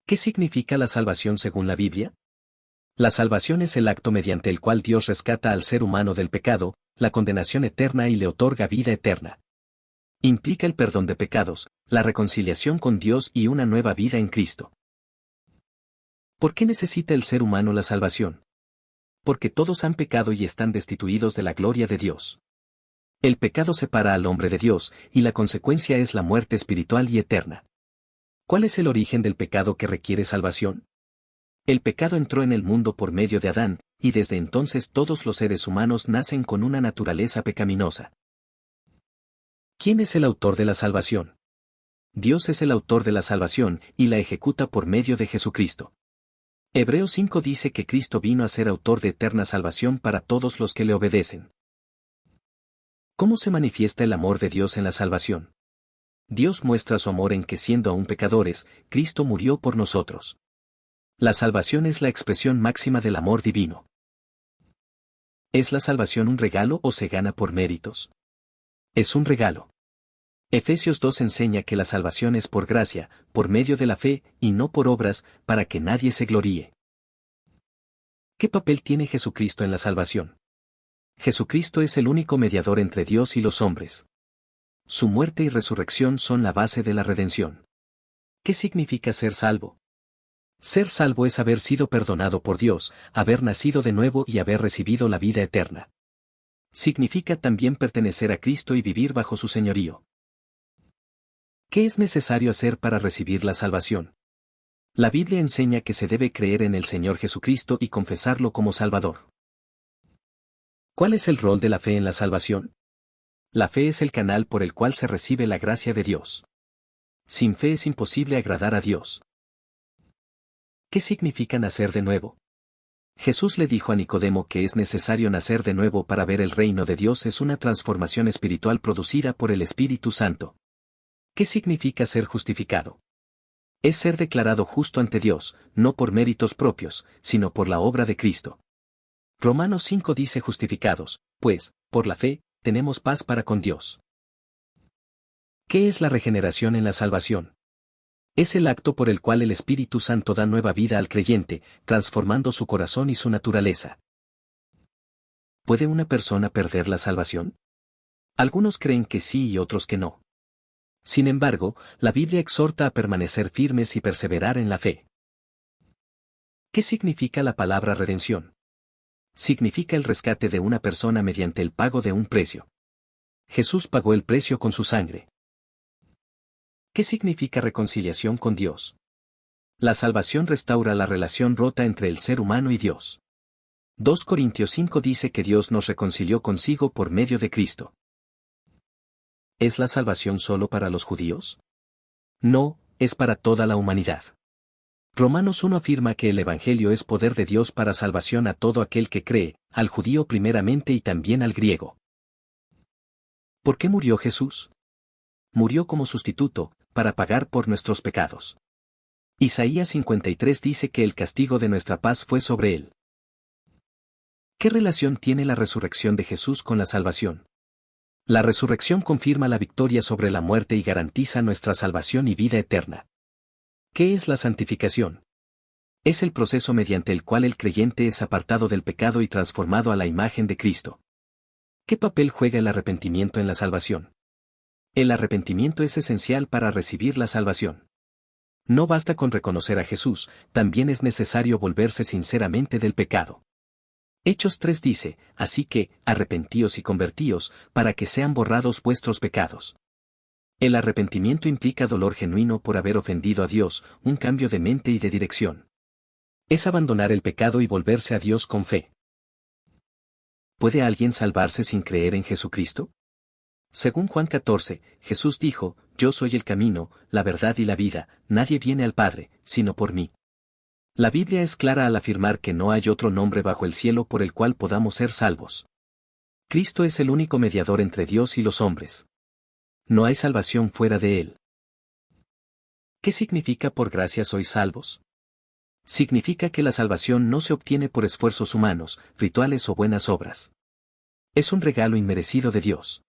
¿Qué significa la salvación según la Biblia? La salvación es el acto mediante el cual Dios rescata al ser humano del pecado, la condenación eterna y le otorga vida eterna. Implica el perdón de pecados, la reconciliación con Dios y una nueva vida en Cristo. ¿Por qué necesita el ser humano la salvación? Porque todos han pecado y están destituidos de la gloria de Dios. El pecado separa al hombre de Dios, y la consecuencia es la muerte espiritual y eterna. ¿Cuál es el origen del pecado que requiere salvación? El pecado entró en el mundo por medio de Adán, y desde entonces todos los seres humanos nacen con una naturaleza pecaminosa. ¿Quién es el autor de la salvación? Dios es el autor de la salvación, y la ejecuta por medio de Jesucristo. Hebreos 5 dice que Cristo vino a ser autor de eterna salvación para todos los que le obedecen. ¿Cómo se manifiesta el amor de Dios en la salvación? Dios muestra su amor en que siendo aún pecadores, Cristo murió por nosotros. La salvación es la expresión máxima del amor divino. ¿Es la salvación un regalo o se gana por méritos? Es un regalo. Efesios 2 enseña que la salvación es por gracia, por medio de la fe, y no por obras, para que nadie se gloríe. ¿Qué papel tiene Jesucristo en la salvación? Jesucristo es el único mediador entre Dios y los hombres. Su muerte y resurrección son la base de la redención. ¿Qué significa ser salvo? Ser salvo es haber sido perdonado por Dios, haber nacido de nuevo y haber recibido la vida eterna. Significa también pertenecer a Cristo y vivir bajo su señorío. ¿Qué es necesario hacer para recibir la salvación? La Biblia enseña que se debe creer en el Señor Jesucristo y confesarlo como Salvador. ¿Cuál es el rol de la fe en la salvación? La fe es el canal por el cual se recibe la gracia de Dios. Sin fe es imposible agradar a Dios. ¿Qué significa nacer de nuevo? Jesús le dijo a Nicodemo que es necesario nacer de nuevo para ver el reino de Dios es una transformación espiritual producida por el Espíritu Santo. ¿Qué significa ser justificado? Es ser declarado justo ante Dios, no por méritos propios, sino por la obra de Cristo. Romanos 5 dice justificados, pues, por la fe, tenemos paz para con Dios. ¿Qué es la regeneración en la salvación? Es el acto por el cual el Espíritu Santo da nueva vida al creyente, transformando su corazón y su naturaleza. ¿Puede una persona perder la salvación? Algunos creen que sí y otros que no. Sin embargo, la Biblia exhorta a permanecer firmes y perseverar en la fe. ¿Qué significa la palabra redención? Significa el rescate de una persona mediante el pago de un precio. Jesús pagó el precio con su sangre. ¿Qué significa reconciliación con Dios? La salvación restaura la relación rota entre el ser humano y Dios. 2 Corintios 5 dice que Dios nos reconcilió consigo por medio de Cristo. ¿Es la salvación solo para los judíos? No, es para toda la humanidad. Romanos 1 afirma que el Evangelio es poder de Dios para salvación a todo aquel que cree, al judío primeramente y también al griego. ¿Por qué murió Jesús? Murió como sustituto, para pagar por nuestros pecados. Isaías 53 dice que el castigo de nuestra paz fue sobre él. ¿Qué relación tiene la resurrección de Jesús con la salvación? La resurrección confirma la victoria sobre la muerte y garantiza nuestra salvación y vida eterna. ¿Qué es la santificación? Es el proceso mediante el cual el creyente es apartado del pecado y transformado a la imagen de Cristo. ¿Qué papel juega el arrepentimiento en la salvación? El arrepentimiento es esencial para recibir la salvación. No basta con reconocer a Jesús, también es necesario volverse sinceramente del pecado. Hechos 3 dice, así que, arrepentíos y convertíos, para que sean borrados vuestros pecados. El arrepentimiento implica dolor genuino por haber ofendido a Dios, un cambio de mente y de dirección. Es abandonar el pecado y volverse a Dios con fe. ¿Puede alguien salvarse sin creer en Jesucristo? Según Juan 14, Jesús dijo, yo soy el camino, la verdad y la vida, nadie viene al Padre, sino por mí. La Biblia es clara al afirmar que no hay otro nombre bajo el cielo por el cual podamos ser salvos. Cristo es el único mediador entre Dios y los hombres. No hay salvación fuera de él. ¿Qué significa por gracia sois salvos? Significa que la salvación no se obtiene por esfuerzos humanos, rituales o buenas obras. Es un regalo inmerecido de Dios.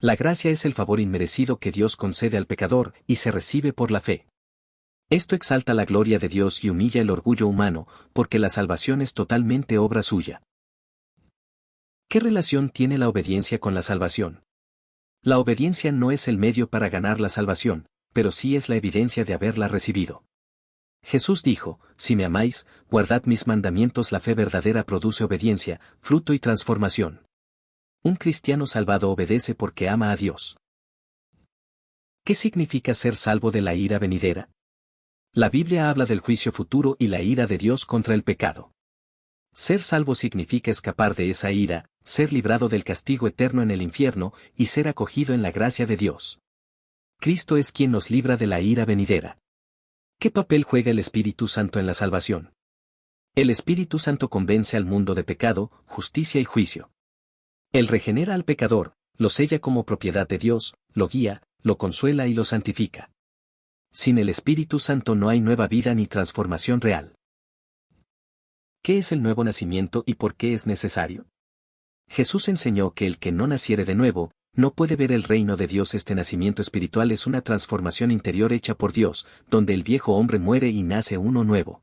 La gracia es el favor inmerecido que Dios concede al pecador y se recibe por la fe. Esto exalta la gloria de Dios y humilla el orgullo humano, porque la salvación es totalmente obra suya. ¿Qué relación tiene la obediencia con la salvación? La obediencia no es el medio para ganar la salvación, pero sí es la evidencia de haberla recibido. Jesús dijo, si me amáis, guardad mis mandamientos. La fe verdadera produce obediencia, fruto y transformación. Un cristiano salvado obedece porque ama a Dios. ¿Qué significa ser salvo de la ira venidera? La Biblia habla del juicio futuro y la ira de Dios contra el pecado. Ser salvo significa escapar de esa ira, ser librado del castigo eterno en el infierno y ser acogido en la gracia de Dios. Cristo es quien nos libra de la ira venidera. ¿Qué papel juega el Espíritu Santo en la salvación? El Espíritu Santo convence al mundo de pecado, justicia y juicio. Él regenera al pecador, lo sella como propiedad de Dios, lo guía, lo consuela y lo santifica. Sin el Espíritu Santo no hay nueva vida ni transformación real. ¿Qué es el nuevo nacimiento y por qué es necesario? Jesús enseñó que el que no naciere de nuevo, no puede ver el reino de Dios. Este nacimiento espiritual es una transformación interior hecha por Dios, donde el viejo hombre muere y nace uno nuevo.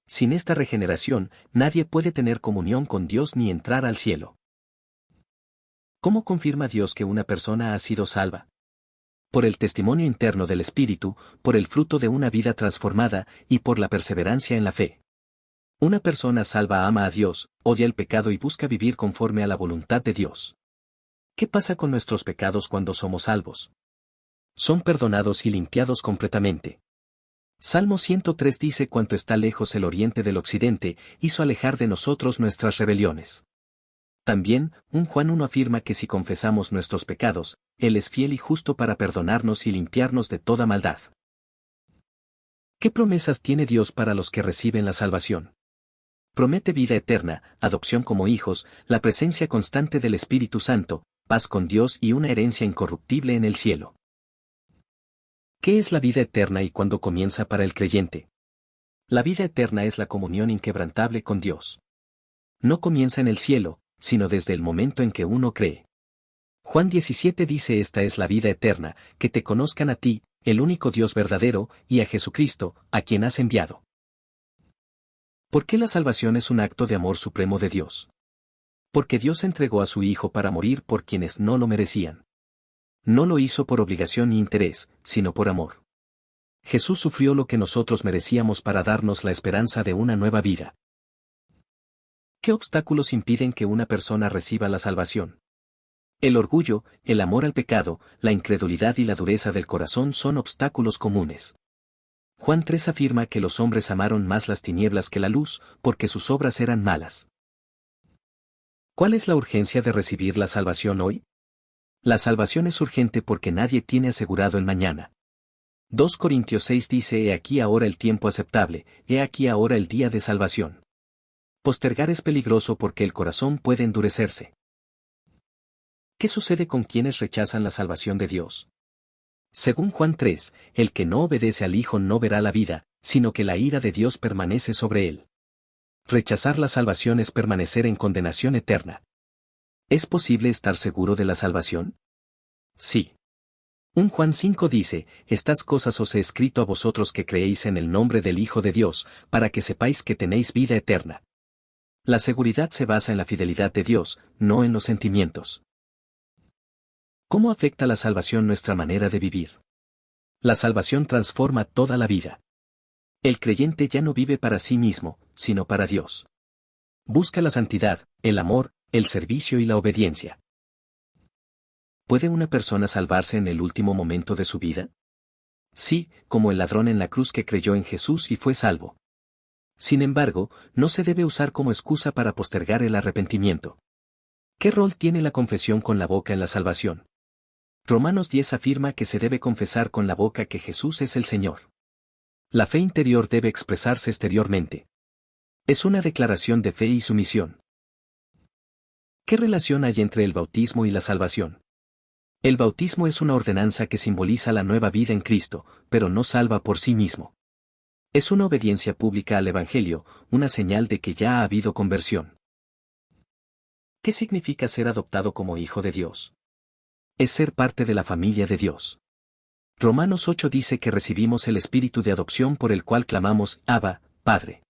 Sin esta regeneración, nadie puede tener comunión con Dios ni entrar al cielo. ¿Cómo confirma Dios que una persona ha sido salva? Por el testimonio interno del Espíritu, por el fruto de una vida transformada, y por la perseverancia en la fe. Una persona salva ama a Dios, odia el pecado y busca vivir conforme a la voluntad de Dios. ¿Qué pasa con nuestros pecados cuando somos salvos? Son perdonados y limpiados completamente. Salmo 103 dice: cuanto está lejos el oriente del occidente, hizo alejar de nosotros nuestras rebeliones. También, Juan 1 afirma que si confesamos nuestros pecados, Él es fiel y justo para perdonarnos y limpiarnos de toda maldad. ¿Qué promesas tiene Dios para los que reciben la salvación? Promete vida eterna, adopción como hijos, la presencia constante del Espíritu Santo, paz con Dios y una herencia incorruptible en el cielo. ¿Qué es la vida eterna y cuándo comienza para el creyente? La vida eterna es la comunión inquebrantable con Dios. No comienza en el cielo, sino desde el momento en que uno cree. Juan 17 dice: esta es la vida eterna, que te conozcan a ti, el único Dios verdadero, y a Jesucristo, a quien has enviado. ¿Por qué la salvación es un acto de amor supremo de Dios? Porque Dios entregó a su Hijo para morir por quienes no lo merecían. No lo hizo por obligación ni interés, sino por amor. Jesús sufrió lo que nosotros merecíamos para darnos la esperanza de una nueva vida. ¿Qué obstáculos impiden que una persona reciba la salvación? El orgullo, el amor al pecado, la incredulidad y la dureza del corazón son obstáculos comunes. Juan 3 afirma que los hombres amaron más las tinieblas que la luz, porque sus obras eran malas. ¿Cuál es la urgencia de recibir la salvación hoy? La salvación es urgente porque nadie tiene asegurado el mañana. 2 Corintios 6 dice: he aquí ahora el tiempo aceptable, he aquí ahora el día de salvación. Postergar es peligroso porque el corazón puede endurecerse. ¿Qué sucede con quienes rechazan la salvación de Dios? Según Juan 3, el que no obedece al Hijo no verá la vida, sino que la ira de Dios permanece sobre él. Rechazar la salvación es permanecer en condenación eterna. ¿Es posible estar seguro de la salvación? Sí. Juan 5 dice: estas cosas os he escrito a vosotros que creéis en el nombre del Hijo de Dios, para que sepáis que tenéis vida eterna. La seguridad se basa en la fidelidad de Dios, no en los sentimientos. ¿Cómo afecta la salvación nuestra manera de vivir? La salvación transforma toda la vida. El creyente ya no vive para sí mismo, sino para Dios. Busca la santidad, el amor, el servicio y la obediencia. ¿Puede una persona salvarse en el último momento de su vida? Sí, como el ladrón en la cruz que creyó en Jesús y fue salvo. Sin embargo, no se debe usar como excusa para postergar el arrepentimiento. ¿Qué rol tiene la confesión con la boca en la salvación? Romanos 10 afirma que se debe confesar con la boca que Jesús es el Señor. La fe interior debe expresarse exteriormente. Es una declaración de fe y sumisión. ¿Qué relación hay entre el bautismo y la salvación? El bautismo es una ordenanza que simboliza la nueva vida en Cristo, pero no salva por sí mismo. Es una obediencia pública al Evangelio, una señal de que ya ha habido conversión. ¿Qué significa ser adoptado como hijo de Dios? Es ser parte de la familia de Dios. Romanos 8 dice que recibimos el espíritu de adopción por el cual clamamos, Abba, Padre.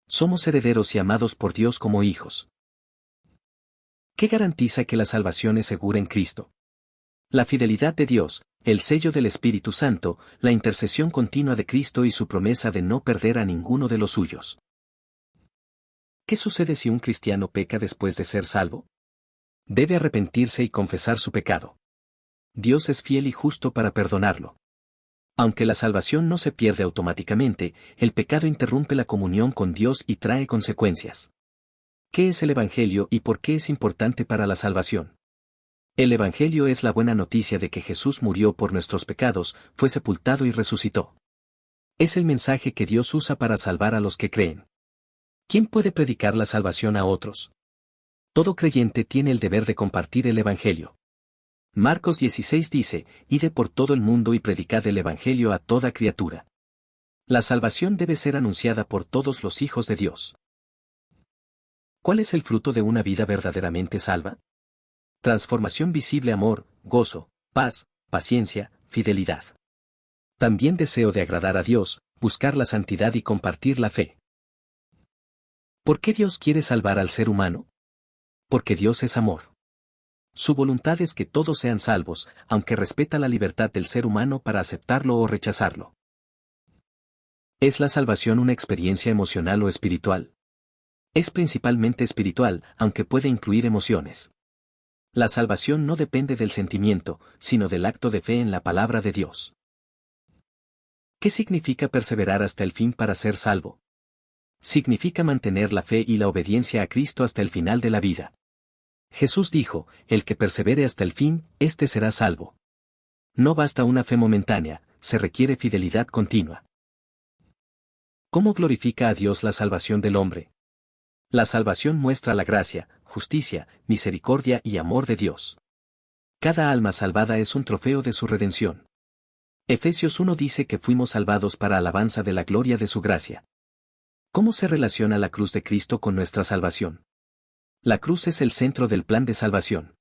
Somos herederos y amados por Dios como hijos. ¿Qué garantiza que la salvación es segura en Cristo? La fidelidad de Dios, el sello del Espíritu Santo, la intercesión continua de Cristo y su promesa de no perder a ninguno de los suyos. ¿Qué sucede si un cristiano peca después de ser salvo? Debe arrepentirse y confesar su pecado. Dios es fiel y justo para perdonarlo. Aunque la salvación no se pierde automáticamente, el pecado interrumpe la comunión con Dios y trae consecuencias. ¿Qué es el Evangelio y por qué es importante para la salvación? El Evangelio es la buena noticia de que Jesús murió por nuestros pecados, fue sepultado y resucitó. Es el mensaje que Dios usa para salvar a los que creen. ¿Quién puede predicar la salvación a otros? Todo creyente tiene el deber de compartir el Evangelio. Marcos 16 dice, id por todo el mundo y predicad el Evangelio a toda criatura. La salvación debe ser anunciada por todos los hijos de Dios. ¿Cuál es el fruto de una vida verdaderamente salva? Transformación visible, amor, gozo, paz, paciencia, fidelidad. También deseo de agradar a Dios, buscar la santidad y compartir la fe. ¿Por qué Dios quiere salvar al ser humano? Porque Dios es amor. Su voluntad es que todos sean salvos, aunque respeta la libertad del ser humano para aceptarlo o rechazarlo. ¿Es la salvación una experiencia emocional o espiritual? Es principalmente espiritual, aunque puede incluir emociones. La salvación no depende del sentimiento, sino del acto de fe en la palabra de Dios. ¿Qué significa perseverar hasta el fin para ser salvo? Significa mantener la fe y la obediencia a Cristo hasta el final de la vida. Jesús dijo, el que persevere hasta el fin, éste será salvo. No basta una fe momentánea, se requiere fidelidad continua. ¿Cómo glorifica a Dios la salvación del hombre? La salvación muestra la gracia, justicia, misericordia y amor de Dios. Cada alma salvada es un trofeo de su redención. Efesios 1 dice que fuimos salvados para alabanza de la gloria de su gracia. ¿Cómo se relaciona la cruz de Cristo con nuestra salvación? La cruz es el centro del plan de salvación.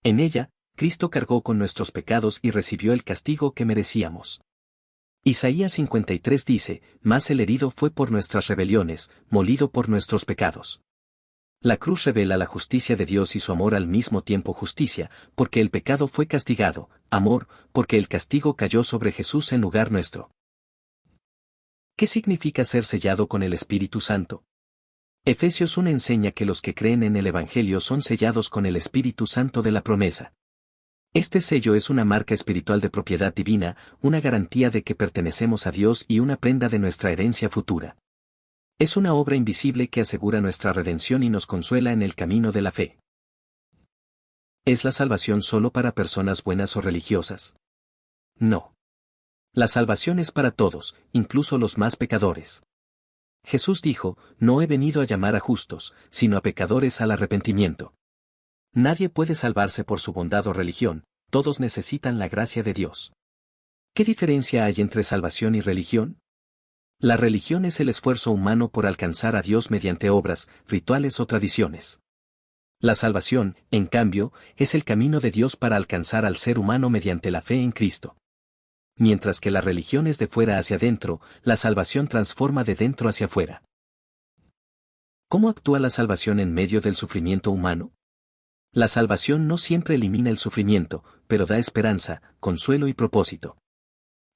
En ella, Cristo cargó con nuestros pecados y recibió el castigo que merecíamos. Isaías 53 dice, mas el herido fue por nuestras rebeliones, molido por nuestros pecados. La cruz revela la justicia de Dios y su amor al mismo tiempo justicia, porque el pecado fue castigado, amor, porque el castigo cayó sobre Jesús en lugar nuestro. ¿Qué significa ser sellado con el Espíritu Santo? Efesios 1 enseña que los que creen en el Evangelio son sellados con el Espíritu Santo de la promesa. Este sello es una marca espiritual de propiedad divina, una garantía de que pertenecemos a Dios y una prenda de nuestra herencia futura. Es una obra invisible que asegura nuestra redención y nos consuela en el camino de la fe. ¿Es la salvación solo para personas buenas o religiosas? No. La salvación es para todos, incluso los más pecadores. Jesús dijo, no he venido a llamar a justos, sino a pecadores al arrepentimiento. Nadie puede salvarse por su bondad o religión, todos necesitan la gracia de Dios. ¿Qué diferencia hay entre salvación y religión? La religión es el esfuerzo humano por alcanzar a Dios mediante obras, rituales o tradiciones. La salvación, en cambio, es el camino de Dios para alcanzar al ser humano mediante la fe en Cristo. Mientras que la religión es de fuera hacia adentro, la salvación transforma de dentro hacia afuera. ¿Cómo actúa la salvación en medio del sufrimiento humano? La salvación no siempre elimina el sufrimiento, pero da esperanza, consuelo y propósito.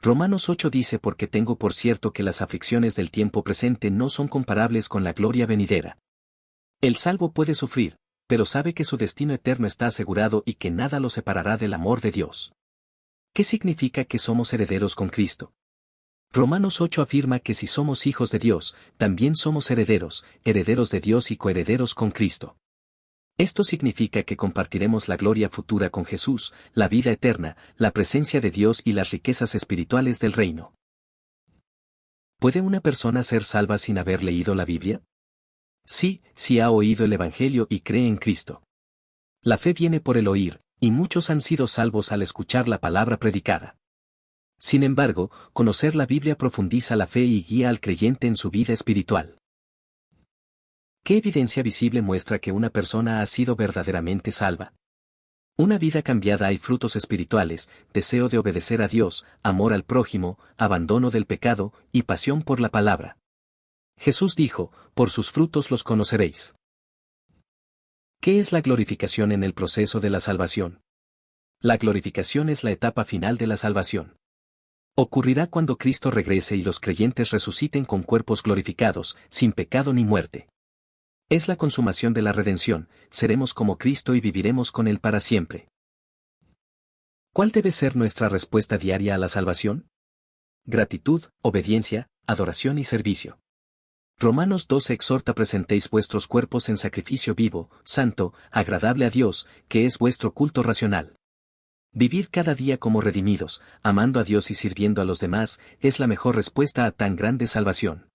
Romanos 8 dice porque tengo por cierto que las aflicciones del tiempo presente no son comparables con la gloria venidera. El salvo puede sufrir, pero sabe que su destino eterno está asegurado y que nada lo separará del amor de Dios. ¿Qué significa que somos herederos con Cristo? Romanos 8 afirma que si somos hijos de Dios, también somos herederos, herederos de Dios y coherederos con Cristo. Esto significa que compartiremos la gloria futura con Jesús, la vida eterna, la presencia de Dios y las riquezas espirituales del reino. ¿Puede una persona ser salva sin haber leído la Biblia? Sí, si ha oído el Evangelio y cree en Cristo. La fe viene por el oír, y muchos han sido salvos al escuchar la palabra predicada. Sin embargo, conocer la Biblia profundiza la fe y guía al creyente en su vida espiritual. ¿Qué evidencia visible muestra que una persona ha sido verdaderamente salva? Una vida cambiada hay frutos espirituales, deseo de obedecer a Dios, amor al prójimo, abandono del pecado, y pasión por la palabra. Jesús dijo, por sus frutos los conoceréis. ¿Qué es la glorificación en el proceso de la salvación? La glorificación es la etapa final de la salvación. Ocurrirá cuando Cristo regrese y los creyentes resuciten con cuerpos glorificados, sin pecado ni muerte. Es la consumación de la redención, seremos como Cristo y viviremos con Él para siempre. ¿Cuál debe ser nuestra respuesta diaria a la salvación? Gratitud, obediencia, adoración y servicio. Romanos 12 exhorta: presentéis vuestros cuerpos en sacrificio vivo, santo, agradable a Dios, que es vuestro culto racional. Vivir cada día como redimidos, amando a Dios y sirviendo a los demás, es la mejor respuesta a tan grande salvación.